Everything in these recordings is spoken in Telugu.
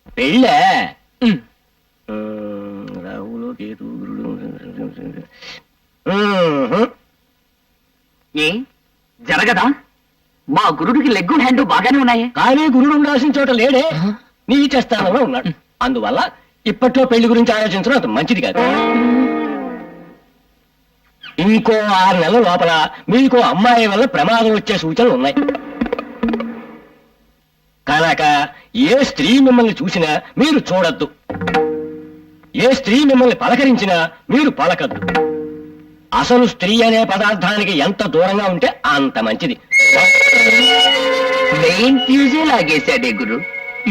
పెళ్ళే రాహులు కేతు గురుడు ఏ జరగదా? మా గురుడికి లెగ్గు హ్యాండ్ బాగానే ఉన్నాయి. కానీ గురుడు ఉండాల్సిన చోట లేడే, నీచ స్థానంలో ఉన్నాడు. అందువల్ల ఇప్పట్లో పెళ్లి గురించి ఆలోచించడం అంత మంచిది కాదు. ఇంకో 6 నెలల లోపల మీకు అమ్మాయి వల్ల ప్రమాదం వచ్చే సూచనలు ఉన్నాయి కనుక ఏ స్త్రీ మిమ్మల్ని చూసినా మీరు చూడొద్దు, ఏ స్త్రీ మిమ్మల్ని పలకరించినా మీరు పలకద్దు. అసలు స్త్రీ అనే పదార్థానికి ఎంత దూరంగా ఉంటే అంత మంచిది. మెయిన్ ఫ్యూజే లాగేశాడే గురు.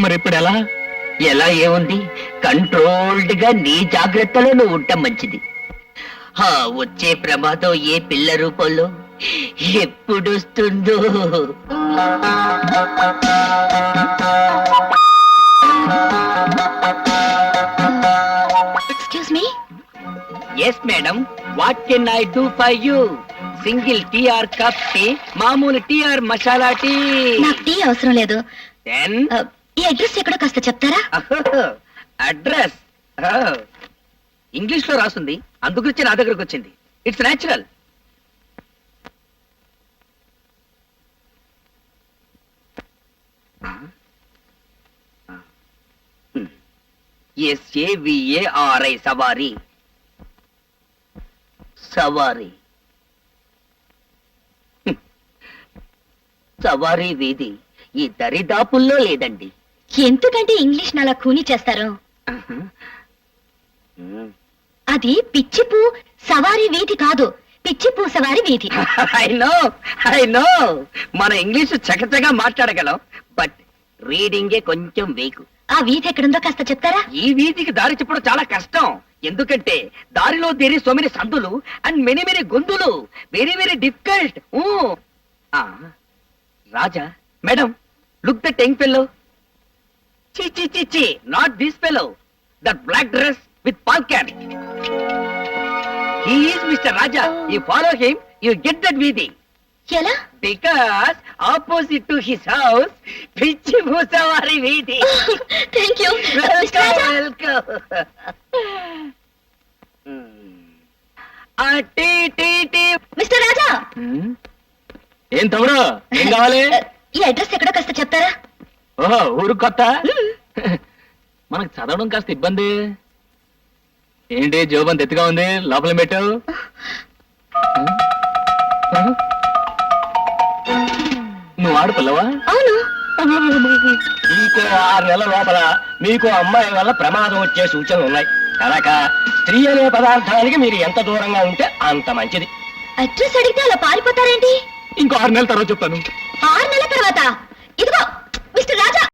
మరి ఇప్పుడు ఎలా? ఎలా ఏముంది, కంట్రోల్డ్ గా నీ జాగ్రత్తలో నువ్వు ఉండటం మంచిది. వచ్చే ప్రమాదం ఏ పిల్ల రూపంలో ఎప్పుడొస్తుందో. Excuse me. Yes madam, what can I do for you? Single tea or cup tea, మామూలు టీఆర్ మసాలా టీ. నాకు టీ అవసరం లేదు. దెన్ ఈ అడ్రస్ ఎక్కడో కాస్త చెప్తారా? అడ్రస్ ఇంగ్లీష్ లో రాస్తుంది, అందుగురించి నా దగ్గరకు వచ్చింది. It's natural. SAVARI సవారీ. సవారీ సవారీ వీధి ఈ దరిదాపుల్లో లేదండి. ఎందుకంటే ఇంగ్లీష్ అలా ఖూనీ చేస్తారు? అది పిచ్చిపూ సవారీ వీధి కాదు, పిచ్చిపూ సవారీ వీధి. ఐ నో మన ఇంగ్లీష్ చకచగా మాట్లాడగలం, బట్ రీడింగే కొంచెం వీక్. ఆ వీధి ఎక్కడుందో కాస్త చెప్తారా? ఈ వీధికి దారి చెప్పడం చాలా కష్టం, ఎందుకంటే దారిలో దేరి సో మెనీ సందులు అండ్ మెనీ మెనీ గొంతులు. Very very difficult. Raja madam, look the young fellow. చి not this fellow, that black dress with pal cap. He is mister Raja. You follow him, you get that వీధి. ఎలా? Because opposite to his house పిచ్చి భూసవారి వీధి. Thank you. Welcome. Mister Raja. ఏం తమ్ముడు, ఏం కావాలి? ఈ అడ్రస్ ఎక్కడో కాస్త చెప్తారా? ఓహో, ఊరు కొత్త, మనకు చదవడం కాస్త ఇబ్బంది. ఏంటి జోబంత ఎత్తుగా ఉంది, లోపల పెట్టావు? నువ్వు ఆడుపిల్లవా? అవును. ఇంకో 6 నెలల లోపల మీకు అమ్మాయి వల్ల ప్రమాదం వచ్చే సూచనలు ఉన్నాయి కనుక స్త్రీ అనే పదార్థానికి మీరు ఎంత దూరంగా ఉంటే అంత మంచిది. అడ్రస్ అడిగితే అలా పారిపోతారేంటి? ఇంకో 6 నెలల తర్వాత చెప్తాను. 6 నెలల తర్వాత?